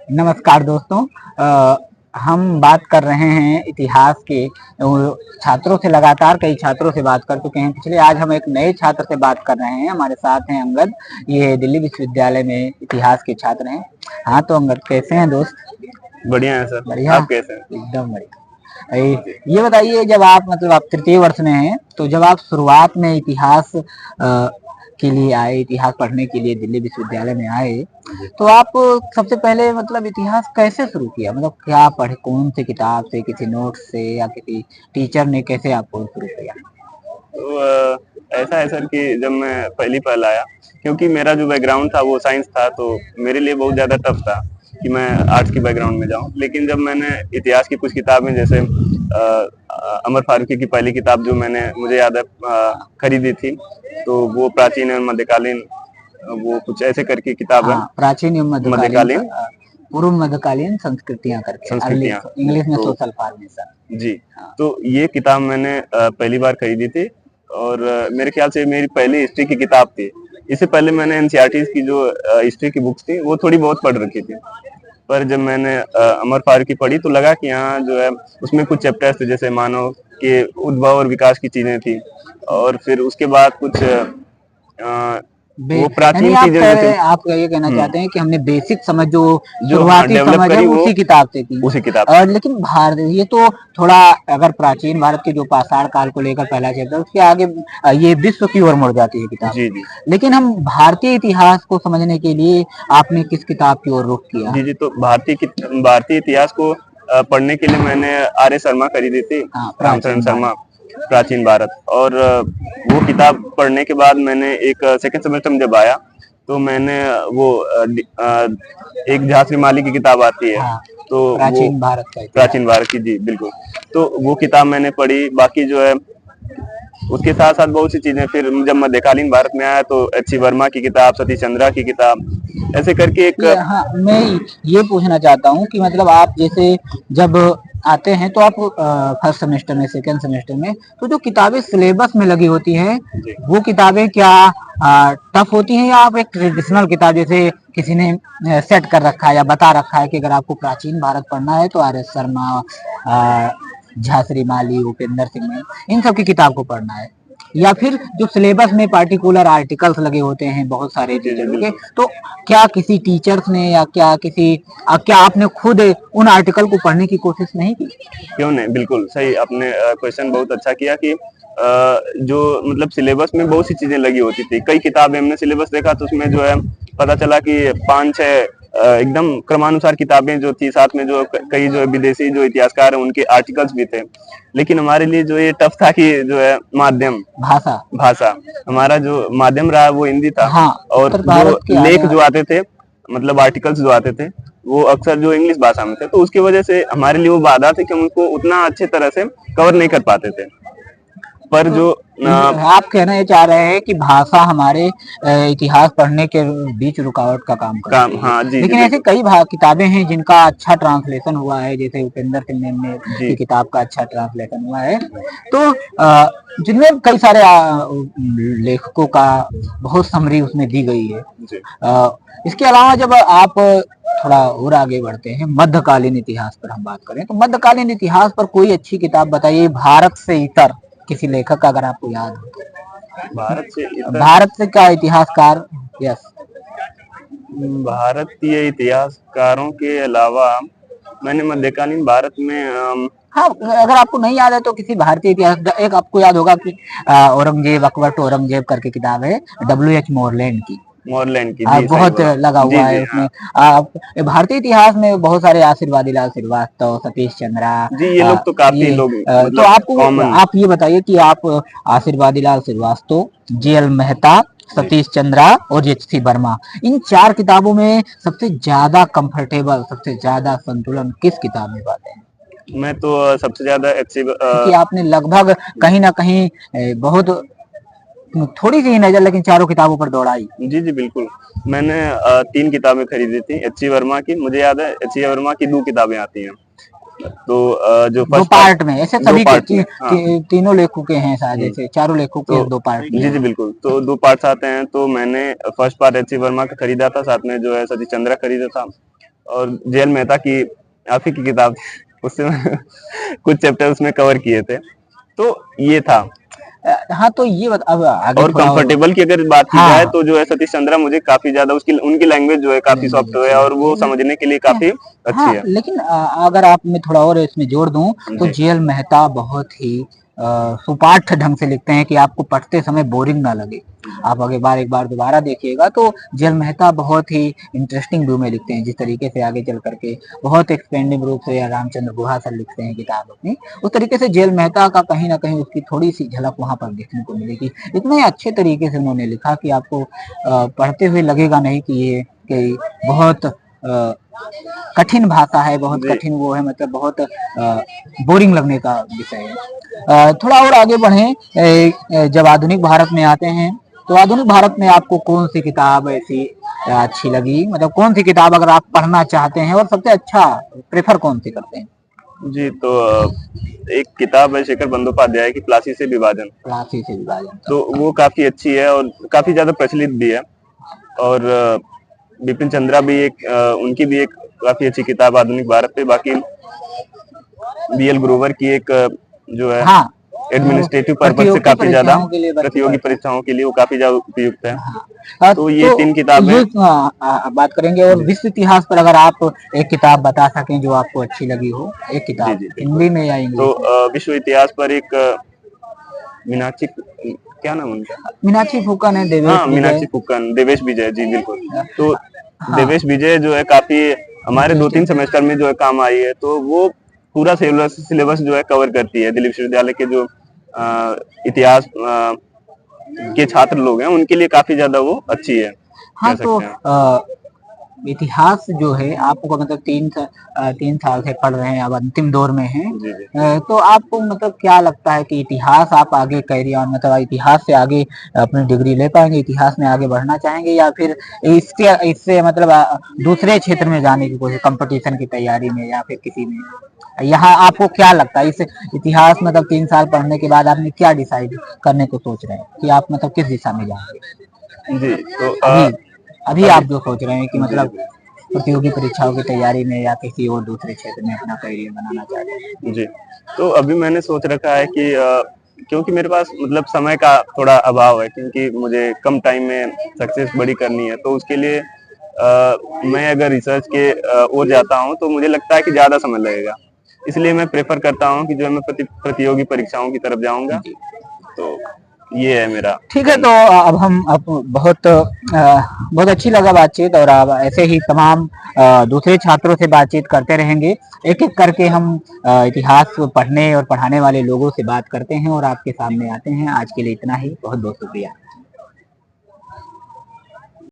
नमस्कार दोस्तों। हम बात कर रहे हैं इतिहास के छात्रों से। लगातार कई छात्रों से बात कर चुके हैं पिछले। आज हम एक नए छात्र से बात कर रहे हैं। हमारे साथ हैं अंगद। ये दिल्ली विश्वविद्यालय में इतिहास के छात्र हैं। हाँ तो अंगद, कैसे हैं दोस्त? बढ़िया है सर। बढ़िया, आप कैसे हैं? एकदम बढ़िया। ये बताइए, जब आप तृतीय वर्ष में हैं, तो जब आप शुरुआत में इतिहास के लिए आए, इतिहास पढ़ने के लिए दिल्ली विश्वविद्यालय में आए, तो आप सबसे पहले इतिहास कैसे शुरू किया? क्या पढ़े, कौन सी किताब से, किसी नोट से या किसी टीचर ने, कैसे आपको शुरू किया? तो ऐसा है सर कि जब मैं पहली पहल आया, क्योंकि मेरा जो बैकग्राउंड था वो साइंस था, तो मेरे लिए बहुत ज़्यादा टफ था कि मैं आर्ट्स की बैकग्राउंड में जाऊं। लेकिन जब मैंने इतिहास की कुछ किताबें, जैसे अमर फारूकी की पहली किताब जो मुझे याद है खरीदी थी, तो वो प्राचीन और मध्यकालीन, वो कुछ ऐसे करके किताब है। प्राचीन एवं मध्यकालीन, पूर्व मध्यकालीन संस्कृतियां करके, इंग्लिश में सोशल फॉर्मेशन। जी, तो ये किताब मैंने पहली बार खरीदी थी, और मेरे ख्याल से मेरी पहली हिस्ट्री की किताब थी। इससे पहले मैंने एनसीईआरटी की जो हिस्ट्री की बुक्स थी वो थोड़ी बहुत पढ़ रखी थी, पर जब मैंने अमर फारूकी पढ़ी तो लगा कि यहाँ जो है उसमें कुछ चैप्टर्स थे, जैसे मानव के उद्भव और विकास की चीजें थी, और फिर उसके बाद कुछ वो प्राचीन चीजें जो थी। आप ये कहना चाहते हैं कि हमने बेसिक समझ, जो शुरुआती समझ है, उसी किताब से की। उसी किताब और लेकिन भारत, ये तो थोड़ा, अगर प्राचीन भारत के जो पाषाण काल को लेकर पहला चैप्टर, उसके आगे ये विश्व की ओर मुड़ जाती है किताब। जी जी। लेकिन हम भारतीय इतिहास को समझने के लिए आपने किस किताब की ओर रुख किया? जी जी, तो भारतीय इतिहास को पढ़ने के लिए मैंने आर्य शर्मा खरीदी थी, रामचरण शर्मा, प्राचीन भारत। और वो किताब पढ़ने के बाद मैंने एक सेकंड सेमेस्टर में जब आया, तो मैंने वो एक झांसी माली की किताब आती है, तो प्राचीन भारत का, प्राचीन भारत की, जी बिल्कुल, तो वो किताब मैंने पढ़ी। बाकी जो है उसके साथ साथ बहुत सी चीजें, फिर जब मध्यकालीन भारत में आया तो एच सी वर्मा की किताब, सतीश चंद्रा की किताब, ऐसे करके एक। हाँ, मैं ये पूछना चाहता हूँ कि आप जैसे जब आते हैं तो आप फर्स्ट सेमेस्टर में, सेकंड सेमेस्टर में, तो जो किताबें सिलेबस में लगी होती हैं, वो किताबें क्या टफ होती हैं, या आप एक ट्रेडिशनल किताब, जैसे किसी ने सेट कर रखा है या बता रखा है कि अगर आपको प्राचीन भारत पढ़ना है तो आर एस शर्मा, झांसी माली, उपेंद्र सिंह, इन सब की किताब को पढ़ना है? या फिर जो सिलेबस में पार्टिकुलर आर्टिकल्स लगे होते हैं बहुत सारे टीचरों के, तो क्या किसी टीचर्स ने या क्या आपने खुद उन आर्टिकल को पढ़ने की कोशिश नहीं की? क्यों नहीं, बिल्कुल सही, आपने क्वेश्चन बहुत अच्छा किया कि जो मतलब सिलेबस में बहुत सी चीजें लगी होती थी। कई किताबें हमने सिलेबस देखा तो उसमें जो है पता चला कि 5-6 एकदम क्रमानुसार किताबें जो थी, साथ में जो कई जो विदेशी जो इतिहासकार हैं उनके आर्टिकल्स भी थे। लेकिन हमारे लिए जो ये टफ था कि जो है माध्यम, भाषा हमारा जो माध्यम रहा वो हिंदी था। हाँ, और जो लेख जो आते थे, मतलब आर्टिकल्स जो आते थे, वो अक्सर जो इंग्लिश भाषा में थे, तो उसकी वजह से हमारे लिए वो बाधा थी कि हम उनको उतना अच्छे तरह से कवर नहीं कर पाते थे। पर जो आप कहना ये चाह रहे हैं कि भाषा हमारे इतिहास पढ़ने के बीच रुकावट का काम करती है। हाँ जी। लेकिन ऐसे कई किताबें हैं जिनका अच्छा ट्रांसलेशन हुआ है, जैसे उपेंद्र सिंह की किताब का अच्छा ट्रांसलेशन हुआ है, तो जिनमें कई सारे लेखकों का बहुत समरी उसमें दी गई है। इसके अलावा जब आप थोड़ा और आगे बढ़ते हैं, मध्यकालीन इतिहास पर हम बात करें, तो मध्यकालीन इतिहास पर कोई अच्छी किताब बताइए, भारत से इतर किसी लेखक का, अगर आपको याद हो। भारत से क्या इतिहासकार? यस, भारतीय इतिहासकारों के अलावा मैंने मध्यकालीन भारत में हाँ, अगर आपको नहीं याद है तो किसी भारतीय इतिहास, एक आपको याद होगा कि औरंगजेब, अकबर टू औरंगजेब करके किताब है, W.H. मोरलैंड की। बहुत लगा हुआ है उसमें। भारतीय इतिहास में बहुत सारे, आशीर्वादी लाल श्रीवास्तव, सतीश चंद्रा, जी, ये लोग तो काफी लोग, तो आप ये बताइए कि आप आशीर्वादी लाल श्रीवास्तव, JL मेहता, सतीश चंद्रा और एच.सी. वर्मा, इन 4 किताबों में सबसे ज्यादा कंफर्टेबल, सबसे ज्यादा संतुलन किस किताब में पाते हैं? मैं तो सबसे ज्यादा क्योंकि आपने लगभग कहीं ना कहीं बहुत थोड़ी सी नजर, लेकिन चारों किताबों पर दौड़ाई। जी जी बिल्कुल, मैंने 3 किताबें खरीदी थी एच.सी. वर्मा की। मुझे याद है एच.सी. वर्मा की 2 किताबें आती हैं, तो जो दो पार्ट में, ऐसे सभी तीनों लेखकों के हैं शायद, ऐसे चारों लेखकों के 2 पार्ट। जी जी बिल्कुल, तो 2 पार्ट्स आते हैं। तो मैंने फर्स्ट पार्ट एच.सी. वर्मा का खरीदा था, साथ में जो है सतीश चंद्रा खरीदा था, और जेएल मेहता की आप ही की किताब थी, उससे मैंने कुछ चैप्टर उसमें कवर किए थे, तो ये था। हाँ तो ये अब आगे और थोड़ा और कंफर्टेबल की अगर बात की हाँ जाए तो जो है सतीश चंद्रा मुझे काफी ज्यादा उसकी उनकी लैंग्वेज जो है काफी लैंग्वेज सॉफ्ट है अच्छी और लगती वो है समझने के लिए लेकिन काफी अच्छी हाँ है। लेकिन अगर आप मैं थोड़ा और इसमें जोड़ दूं तो जी जेएल मेहता बहुत ही सुपाठ्य ढंग से लिखते हैं कि आपको पढ़ते समय बोरिंग ना लगे। आप अगर एक बार दोबारा देखिएगा तो जेएल मेहता बहुत ही इंटरेस्टिंग वे में लिखते हैं, जिस तरीके से आगे चल करके बहुत एक्सपेंडिव रूप से रामचंद्र गुहा सर लिखते हैं किताब अपनी, उस तरीके से जेएल मेहता का कहीं ना कहीं उसकी थोड़ी सी झलक वहां पर देखने को मिलेगी। इतने अच्छे तरीके से उन्होंने लिखा कि आपको पढ़ते हुए लगेगा नहीं कि ये कि बहुत कठिन भाषा है, बहुत जी कठिन वो है, मतलब बहुत बोरिंग लगने का विषय है। थोड़ा और आगे बढ़े, जब आधुनिक भारत में आते हैं तो आधुनिक भारत में आपको कौन सी किताब ऐसी अच्छी लगी, मतलब कौन सी किताब अगर आप पढ़ना चाहते हैं और सबसे अच्छा प्रेफर कौन सी करते हैं? जी, तो एक किताब है शेखर बंदोपाध्याय की प्लासी से विभाजन, राशि से विभाजन तो का वो काफी अच्छी है और काफी ज्यादा प्रचलित भी है। और बिपिन चंद्रा भी एक उनकी भी एक काफी अच्छी किताब आधुनिक भारत पे। बाकी बीएल ग्रोवर की एक जो है हाँ एडमिनिस्ट्रेटिव पर्पज से प्रतियोगी काफी ज्यादा परीक्षाओं के लिए बच्चे प्रतियोगी पढ़ते हैं। परीक्षाओं के लिए वो काफी ज्यादा उपयुक्त है। हाँ, तो ये तीन किताबें। ये बात करेंगे और जी विश्व इतिहास पर अगर आप एक किताब बता सकें जो आपको अच्छी लगी हो, एक जी किताब जी बिल्कुल। हिंदी में या तो इंग्लिश में। विश्व इतिहास पर एक मीनाक्षी, क्या नाम उनका? मीनाक्षी फुकन है, देवेश हाँ, विजय। मीनाक्षी फुक्कन, देवेश विजय, जी बिल्कुल। तो हाँ देवेश विजय जो है काफी हमारे दो तीन इंटरेस्टिंग। सेमेस्टर में जो है काम आई है, तो वो पूरा सिलेबस जो है कवर करती है। दिल्ली विश्वविद्यालय के जो इतिहास के छात्र लोग हैं उनके लिए काफी ज्यादा वो अच्छी है, हाँ कह तो सकते हैं। इतिहास जो है आपको मतलब 3 साल से पढ़ रहे हैं, अब अंतिम दौर में हैं। जी जी तो आपको मतलब क्या लगता है कि इतिहास आप आगे कैरियर ऑन, मतलब इतिहास से आगे अपनी डिग्री ले पाएंगे, इतिहास में आगे बढ़ना चाहेंगे या फिर इससे इससे मतलब दूसरे क्षेत्र में जाने की कोशिश, कंपटीशन की तैयारी में या फिर किसी में, यहाँ आपको क्या लगता है इस इतिहास मतलब 3 साल पढ़ने के बाद आपने क्या डिसाइड करने को सोच रहे हैं कि आप मतलब किस दिशा में जाएंगे जी। तो अभी अभी अभी आप जो सोच रहे हैं कि जी मतलब प्रतियोगी परीक्षाओं की तैयारी में या किसी और दूसरे क्षेत्र में अपना करियर बनाना चाहते हैं? जी। तो अभी मैंने सोच रखा है कि क्योंकि मेरे पास मतलब समय का थोड़ा अभाव है, क्योंकि मुझे कम टाइम में सक्सेस बड़ी करनी है, तो उसके लिए मैं अगर रिसर्च के ओर जाता हूँ तो मुझे लगता है कि ज्यादा समय लगेगा। इसलिए मैं प्रेफर करता हूँ कि जो है मैं प्रतियोगी परीक्षाओं की तरफ जाऊंगा। तो ये है मेरा ठीक है, प्लान। तो अब बहुत अच्छी लगा बातचीत, और अब ऐसे ही तमाम दूसरे छात्रों से बातचीत करते रहेंगे। एक एक करके हम इतिहास पढ़ने और पढ़ाने वाले लोगों से बात करते हैं और आपके सामने आते हैं। आज के लिए इतना ही, बहुत बहुत शुक्रिया।